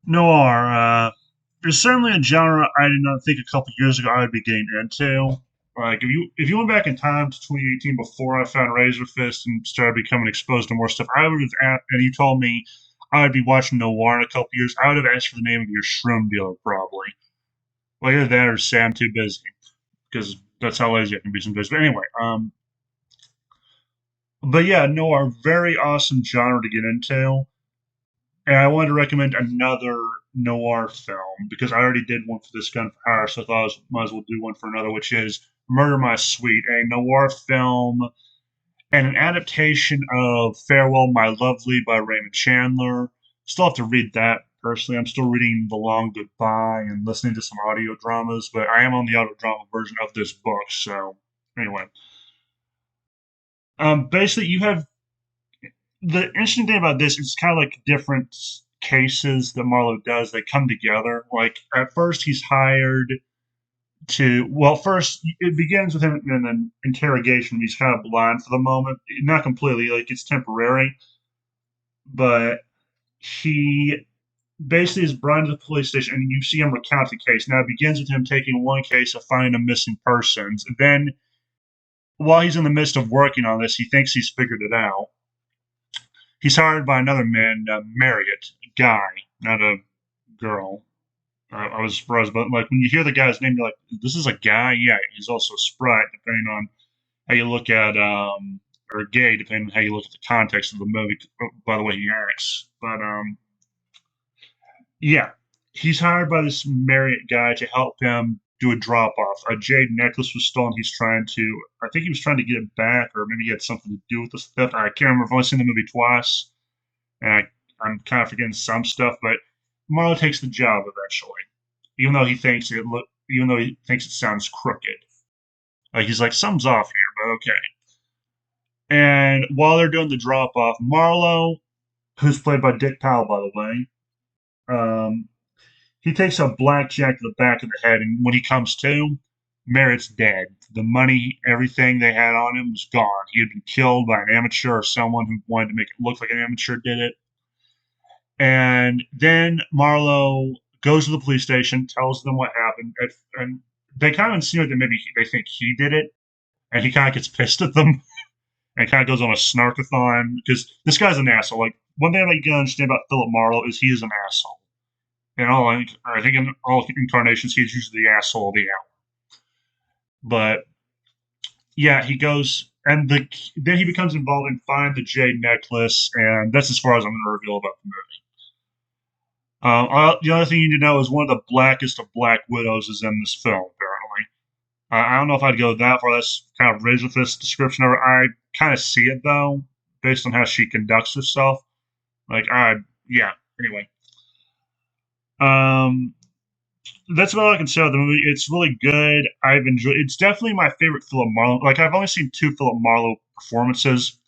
Noir. It's certainly a genre I did not think a couple years ago I would be getting into. Like if you went back in time to 2018 before I found Razor Fist and started becoming exposed to more stuff, I would have and you told me I would be watching Noir in a couple years. I would have asked for the name of your shroom dealer probably. Well, either that or say I'm too busy because that's how lazy I can be sometimes. But anyway, but yeah, Noir, very awesome genre to get into. And I wanted to recommend another noir film because I already did one for This Gun for Hire, so I thought I might as well do one for another, which is Murder My Sweet, a noir film and an adaptation of Farewell My Lovely by Raymond Chandler. Still have to read that personally. I'm still reading The Long Goodbye and listening to some audio dramas, but I am on the audio drama version of this book. So anyway, basically, you have the interesting thing about this is kind of like different cases that Marlowe does. They come together. Like at first, he's hired to. Well, first it begins with him in an interrogation. He's kind of blind for the moment, not completely. Like it's temporary, but he basically is brought to the police station, and you see him recount the case. Now it begins with him taking one case of finding a missing persons. Then, while he's in the midst of working on this, he thinks he's figured it out. He's hired by another man, Marriott, a guy, not a girl. I was surprised, but like when you hear the guy's name, you're like, "This is a guy." Yeah, he's also Sprite, depending on how you look at, or gay, depending on how you look at the context of the movie. By the way, he acts, but yeah, he's hired by this Marriott guy to help him do a drop off. A jade necklace was stolen. I think he was trying to get it back, or maybe he had something to do with this theft. I can't remember. I've only seen the movie twice and I'm kind of forgetting some stuff, but Marlowe takes the job eventually, even though he thinks it sounds crooked. Like he's like something's off here, but okay. And while they're doing the drop off, Marlowe, who's played by Dick Powell, by the way, um, he takes a blackjack to the back of the head, and when he comes to, Merritt's dead. The money, everything they had on him was gone. He had been killed by an amateur or someone who wanted to make it look like an amateur did it. And then Marlowe goes to the police station, tells them what happened, and they kind of insinuate that maybe they think he did it, and he kind of gets pissed at them and kind of goes on a snarkathon because this guy's an asshole. Like one thing you can understand about Philip Marlowe is he is an asshole. I think in all incarnations, he's usually the asshole of the hour. But yeah, he goes and then he becomes involved in finding the jade necklace, and that's as far as I'm going to reveal about the movie. The other thing you need to know is one of the blackest of Black Widows is in this film, apparently. I don't know if I'd go that far. That's kind of Razor Fist description of her. I kind of see it, though, based on how she conducts herself. Like, yeah, anyway. Um, that's what I can say about the movie. It's really good. I've enjoyed It's definitely my favorite Philip Marlowe. Like, I've only seen two Philip Marlowe performances.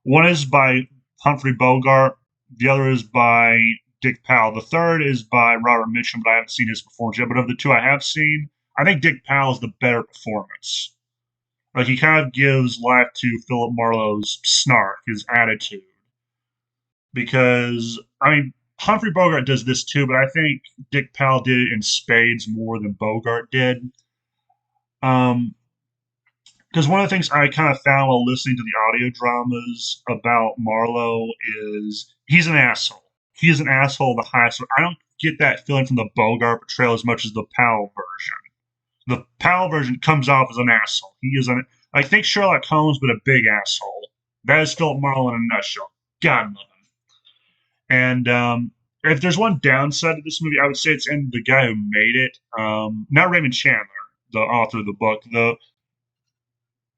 One is by Humphrey Bogart, the other is by Dick Powell. The third is by Robert Mitchum, but I haven't seen his performance yet. But of the two I have seen, I think Dick Powell's the better performance. Like he kind of gives life to Philip Marlowe's snark, his attitude. Because I mean, Humphrey Bogart does this too, but I think Dick Powell did it in spades more than Bogart did. Um, because one of the things I kind of found while listening to the audio dramas about Marlowe is he's an asshole. He is an asshole of the highest. I don't get that feeling from the Bogart portrayal as much as the Powell version. The Powell version comes off as an asshole. He is an I think Sherlock Holmes, but a big asshole. That is Philip Marlowe in a nutshell. God love him. And if there's one downside to this movie, I would say it's in the guy who made it. Not Raymond Chandler, the author of the book. The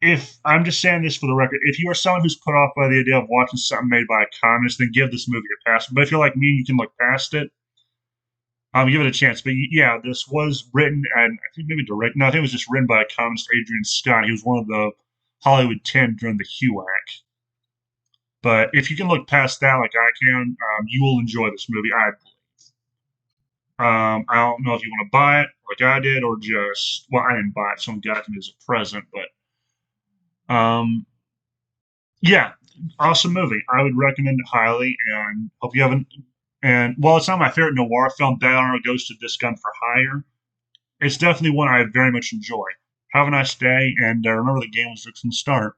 if I'm just saying this for the record, if you are someone who's put off by the idea of watching something made by a communist, then give this movie a pass. But if you're like me and you can look past it, give it a chance. But yeah, this was written and I think maybe direct. No, I think it was just written by a communist, Adrian Scott. He was one of the Hollywood 10 during the HUAC. But if you can look past that, like I can, you will enjoy this movie. I believe. I don't know if you want to buy it like I did, or just well, I didn't buy it. Someone got it to me as a present, but yeah, awesome movie. I would recommend it highly, and hope you have And while it's not my favorite noir film, Bad Armor Goes to This Gun for Hire. It's definitely one I very much enjoy. Have a nice day, and remember the game was fixing to start.